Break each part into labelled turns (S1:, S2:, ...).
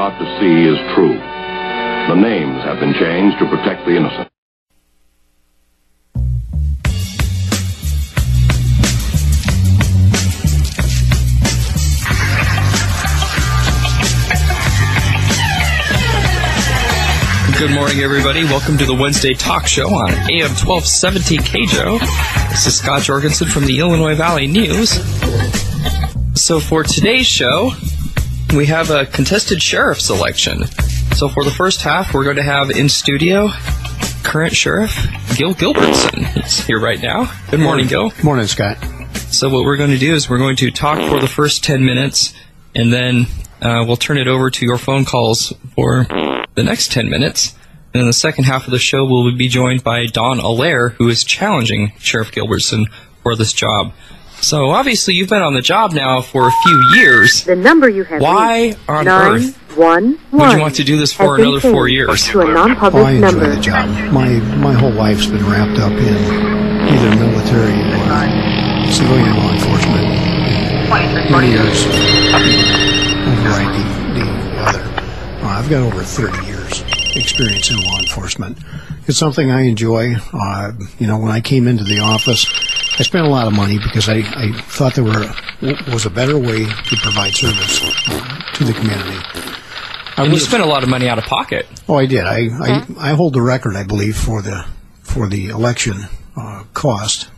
S1: about to see is true. The names have been changed to protect the innocent.
S2: Good morning, everybody. Welcome to the Wednesday Talk Show on AM 1270 KJO. This is Scott Jorgensen from the Illinois Valley News. So for today's show, we have a contested sheriff's election. So for the first half, we're going to have in studio current sheriff Gil Gilbertson. He's here right now. Good morning, Gil.
S3: Good morning, Scott.
S2: So what we're going to do is we're going to talk for the first 10 minutes, and then we'll turn it over to your phone calls for the next 10 minutes. And in the second half of the show, we'll be joined by Don Allaire, who is challenging Sheriff Gilbertson for this job. So obviously you've been on the job now for a few years.
S4: The number you have
S2: Why on earth would you want to do this for another 4 years?
S4: To a non-public
S3: I enjoy
S4: number.
S3: the job. My whole life's been wrapped up in either military or civilian law enforcement. Many years override the other. I've got over 30 years experience in law enforcement. It's something I enjoy. When I came into the office, I spent a lot of money because I thought there was a better way to provide service to the community.
S2: And you spent a lot of money out of pocket.
S3: Oh, I did. I hold the record, I believe, for the election cost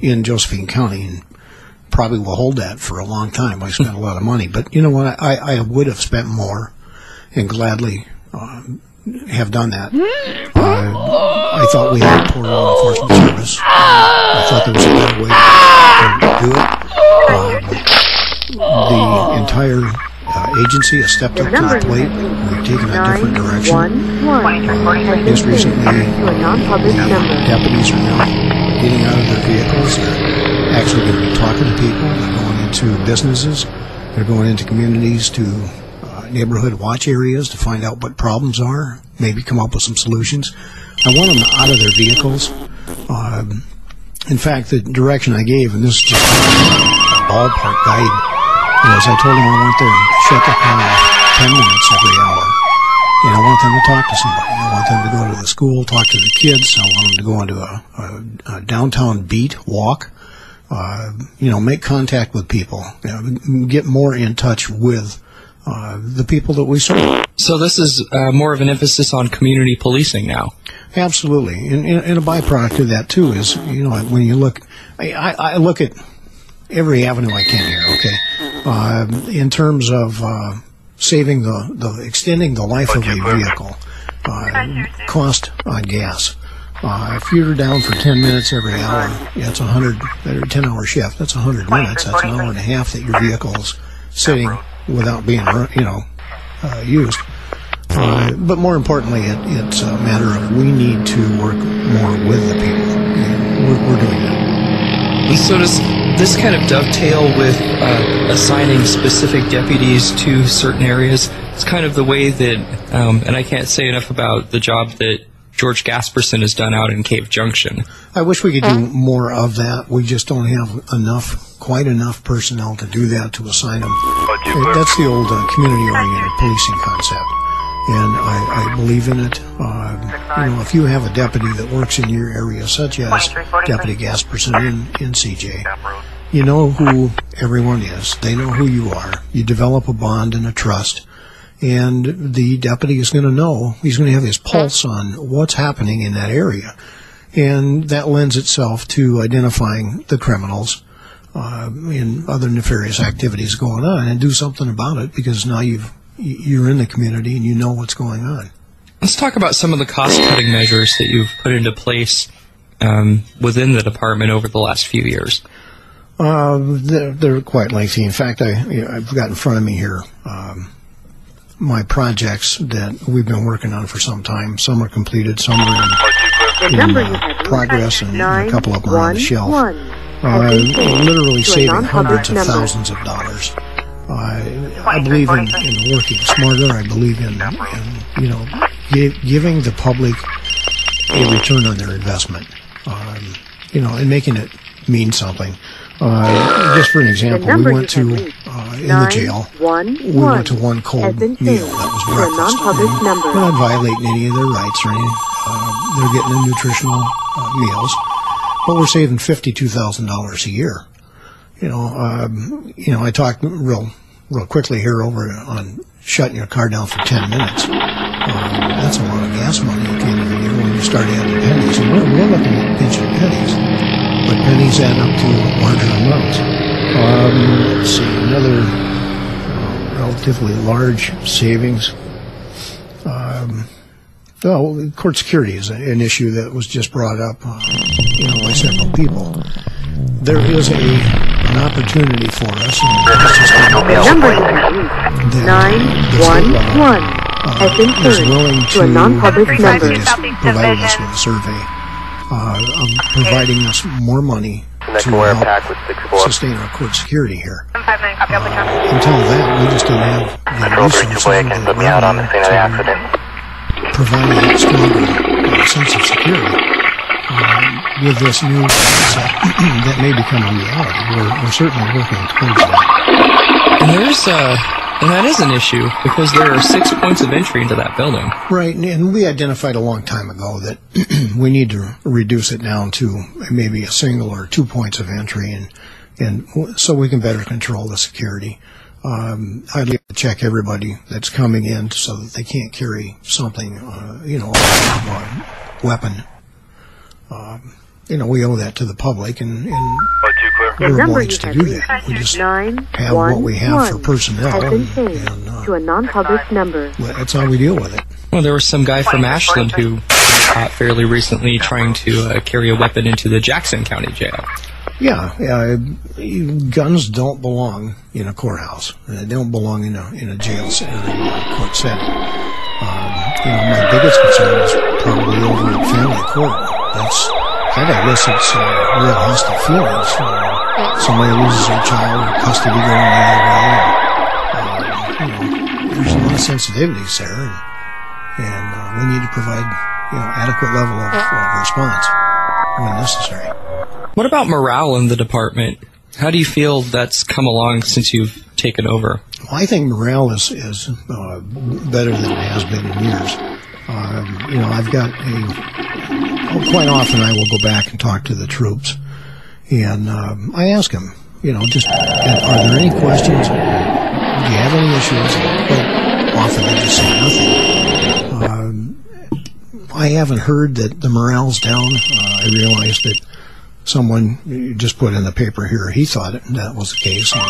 S3: in Josephine County, and probably will hold that for a long time. I spent a lot of money, but you know what? I would have spent more and gladly have done that. I thought we had poor law enforcement service. I thought there was a better way to do it. The entire agency has stepped up to the plate. We've taken a different direction. Just recently, the deputies are now getting out of their vehicles. They're actually going to be talking to people. They're going into businesses. They're going into communities to neighborhood watch areas to find out what problems are, maybe come up with some solutions. I want them out of their vehicles. In fact, the direction I gave, and this is just a ballpark guide, is I told them I want them to shut the car off 10 minutes every hour. And I want them to talk to somebody. I want them to go to the school, talk to the kids. I want them to go into a downtown beat, walk, make contact with people, get more in touch with the people that we serve.
S2: So this is more of an emphasis on community policing now.
S3: Absolutely, and a byproduct of that too is when you look, I look at every avenue I can here. Okay, in terms of saving extending the life of a vehicle, cost on gas. If you're down for 10 minutes every hour, it's 100. 10-hour shift. That's 100 minutes. That's an hour and a half that your vehicle's sitting without being, used. But more importantly, it's a matter of we need to work more with the people. And we're doing that.
S2: And so does this kind of dovetail with assigning specific deputies to certain areas? It's kind of the way that, and I can't say enough about the job that George Gasperson has done out in Cave Junction.
S3: I wish we could do more of that. We just don't have quite enough personnel to do that, to assign them. That's the old community-oriented policing concept, and I believe in it. If you have a deputy that works in your area, such as Deputy Gasperson in CJ, you know who everyone is. They know who you are. You develop a bond and a trust. And the deputy is going to know, he's going to have his pulse on what's happening in that area. And that lends itself to identifying the criminals and other nefarious activities going on and do something about it, because now you're in the community and you know what's going on.
S2: Let's talk about some of the cost-cutting measures that you've put into place within the department over the last few years.
S3: They're quite lengthy. In fact, I've got in front of me here my projects that we've been working on for some time. Some are completed, some are in progress, and a couple of them are on the shelf. Literally saving hundreds of thousands of dollars. I believe in working smarter. I believe in giving the public a return on their investment, and making it mean something. Just for an example, we went to in the jail, we went to one cold meal. That was breakfast. We're not violating any of their rights or anything. They're getting the nutritional meals, but we're saving $52,000 a year. I talked real quickly here over on shutting your car down for 10 minutes. That's a lot of gas money at the end of the year when you start adding pennies. And we're looking at pinching pennies, but pennies add up to larger amounts. Let's see, another relatively large savings. Court security is an issue that was just brought up, by several people. There is an opportunity for us.
S4: Number 911 has been turned to a non-public number.
S3: Just provided us with a survey of providing us more money to help sustain our court security here. Until that, we just didn't have the resources and the revenue to provide a stronger sense of security. With this new concept that may become a reality, we're certainly working towards that. And that is an issue, because there are 6 points of entry into that building. Right, and we identified a long time ago that we need to reduce it down to maybe a single or 2 points of entry, and so we can better control the security. I'd like to check everybody that's coming in so that they can't carry something, a weapon. We owe that to the public, and we're obliged to do that. We just have what we have for personnel,
S4: to a non-public number.
S3: That's how we deal with it.
S2: Well, there was some guy from Ashland who was caught fairly recently trying to carry a weapon into the Jackson County Jail.
S3: Yeah, guns don't belong in a courthouse. They don't belong in a jail setting, a court setting. My biggest concern is probably over at family court. That elicits real hostile feelings. Somebody loses their child, or custody going the other way. There's a lot of sensitivities there, and we need to provide adequate level of response when necessary.
S2: What about morale in the department? How do you feel that's come along since you've taken over?
S3: Well, I think morale is better than it has been in years. I've got quite often I will go back and talk to the troops, and I ask them, are there any questions? Do you have any issues? Quite often they just say nothing. I haven't heard that the morale's down. I realized that someone just put in the paper here, he thought that was the case. And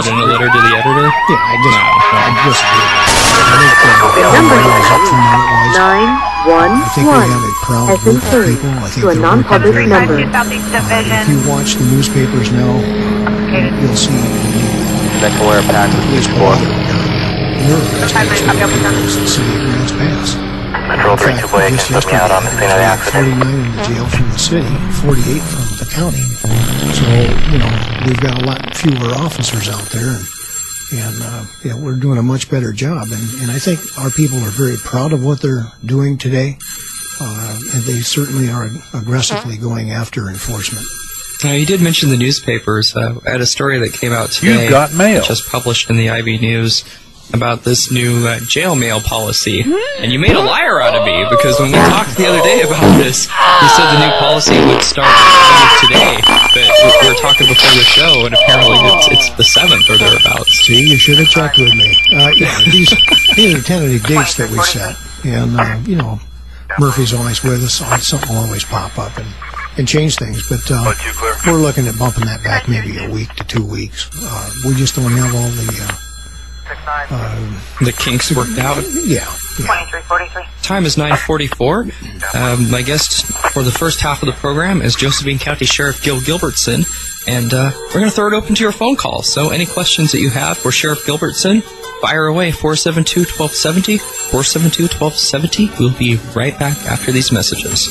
S2: in a letter to the editor?
S3: Yeah, I just I think we have a proud group of people. I think they're working very hard. If you watch the newspapers now, you'll see the police blotter because the city of Grants Pass.
S5: Patrol 3-2 just yesterday, out on the scene of the accident.
S3: 49 in the jail from the city, 48 from the county. So, we've got a lot fewer officers out there, and we're doing a much better job. And I think our people are very proud of what they're doing today, and they certainly are aggressively going after enforcement.
S2: You did mention the newspapers. I had a story that came out today.
S6: You've got mail.
S2: Just published in the IB News about this new jail mail policy. And you made a liar out of me, because when we talked the other day about this, you said the new policy would start today, but we were talking before the show, and apparently it's the 7th or thereabouts.
S3: See, you should have checked with me. These are tentative dates that we set, and Murphy's always with us, something will always pop up and change things, but we're looking at bumping that back maybe a week to 2 weeks. We just don't have all
S2: the kinks worked out.
S3: Yeah.
S4: 2343.
S2: Time is 9:44. My guest for the first half of the program is Josephine County Sheriff Gil Gilbertson, and we're going to throw it open to your phone calls. So any questions that you have for Sheriff Gilbertson, fire away. 472-1270, 472-1270. We'll be right back after these messages.